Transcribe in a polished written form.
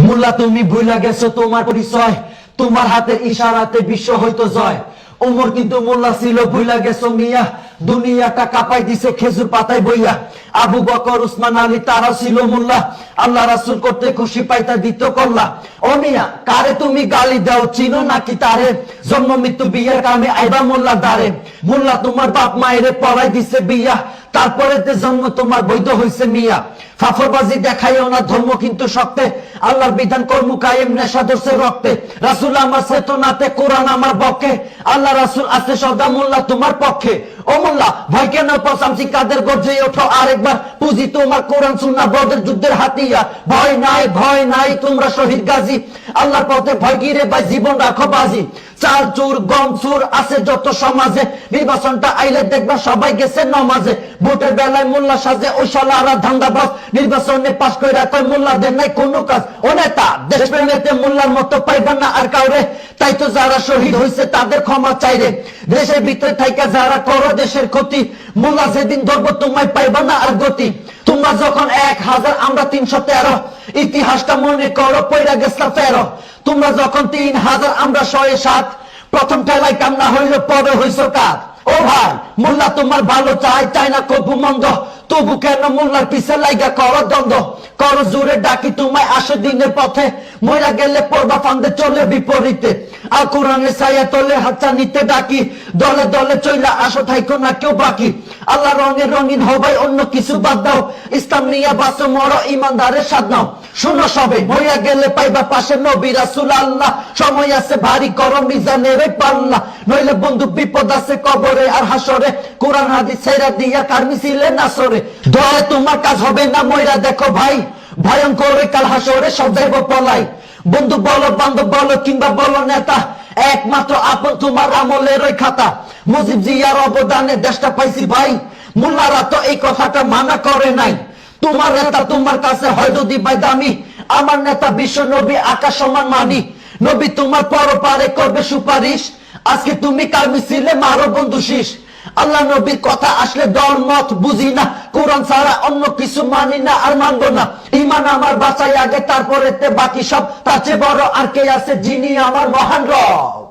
মোল্লা তুমি ভুলে গেছো তোমার পরিচয়, তোমার হাতের ইশারাতে বিশ্ব হয়তো জয়। ওমর কিন্তু মোল্লা ছিল, ভুলে গেছো মিয়া, দুনিয়াটা কাঁপাই দিছে খেজুর পাতায় বইয়া। আবু বকর, উসমান আলী তারা ছিল মোল্লা, আল্লাহ রাসূল করতে খুশি পাইতা দিত কল্লা। ও মিয়া, কারে তুমি গালি দাও, চিনো নাকি তারে? জন্ম মৃত্যু বিয়ের কামে আইবা মোল্লা দারে। মোল্লা তোমার বাপ মায়েরে পড়াই দিছে বিয়া, তারপরে জন্ম তোমার বৈধ হয়েছে মিয়া। ফাফরবাজি দেখাইও না ধর্ম কিন্তু শক্তে, আল্লাহর বিধান কর্ম কায়েম, নেশা ধরছে রক্তে। রাসূল আমার চেতনাতে, কোরআন আমার পক্ষে, আল্লাহ রাসূল আছে সদা মোল্লা তোমার পক্ষে। ও মোল্লা ভয় কেন পচামছি কাদের গর্জে ওঠো আরেকবার, পুঁজি তোমার কোরআন সুন্নাহ বদর যুদ্ধের হাতিয়ার। ভয় নাই, ভয় নাই, তোমরা শহীদ গাজী, আল্লাহর পথে ভয় গিরে ভাই জীবন রাখো বাজি। চাল চুর গম চুর আছে যত সমাজে, নির্বাচনটা আইলে দেখবা সবাই গেছে নমাজে। ভোটের বেলায় মোল্লা সাজে ওই শালারা ধান্দাবাজ, নির্বাচনে পাশ কইরা কয় মোল্লাদের নাই কোনো কাজ। ও নেতা, দেশপ্রেমেতে মোল্লার মতো পাইবা না আর কাউরে, তাই তো যারা শহীদ হয়েছে তাদের ক্ষমা চাইরে। দেশের ভিতরে থাইকা যারা করো দেশের ক্ষতি, মোল্লা যেদিন ধরবো তোমায় পাইবা না আর গতি। তোমরা যখন 1000 আমরা 313, ইতিহাসটা মনে করো পয়রা গেছলা ফেরো। তোমরা যখন 3000 আমরা 107, প্রথম ঠেলায় কান্না হইল পরে হইছ কাজ। ও ভাই, মোল্লা তোমার ভালো চাই, চাই না কবু মন্দ, তবু কেন মোল্লার পিছে লাইগা করো দ্বন্দ্ব? করো জোরে ডাকি তোমায় আসে দিনের পথে, মইরা গেলে পড়বা ফান্দে চলে বিপরীতে। আর কোরআনের ছায়া তলে হাতটা নিতে ডাকি, দলে দলে চইলা আসো থাইকো না কেউ বাকি। আল্লাহ রঙে রঙিন হবাই, অন্য কিছু বাদ দাও, ইসলাম নিয়ে বাঁচো মরো ইমানদারের স্বাদ নাও। শুনো সবে, মইরা গেলে পাইবা পাশে নবী রাসূল আল্লাহ, সময় আছে ভারী করো মিজানের পাল্লা, নইলে বন্ধু বিপদ আছে কবরে আর হাসরে। কোরআন হাদিস ছেড়া দিয়া কার মিছিলে নাসরে, দয়া তোমার কাজ হবে না মইরা দেখো ভাই, ভয়ঙ্কর কাল হাসরে সব যাইব পলাই। বন্ধু বলো, বান্ধব বলো, কিংবা বলো নেতা, একমাত্র আপন তোমার আমলের ওই খাতা। মুজিব জিয়ার অবদানে দেশটা পাইছি ভাই, মোল্লারা তো এই কথাটা মানা করে নাই। তোমার নেতা তোমার কাছে হয় যদি ভাই দামি, আমার নেতা বিশ্ব নবী আকাশ সমান মানি। নবী তোমার পরপারে করবে সুপারিশ, আজকে তুমি কার মিছিলে মারো বন্ধু শীষ। আল্লাহ নবীর কথা আসলে দল মত বুঝি না, কোরআন ছাড়া অন্য কিছু মানি না আর মানবো না। ইমান আমার বাঁচাই আগে, তারপরে বাকি সব, তার চেয়ে বড় আর কে আছে যিনি আমার মহান রব।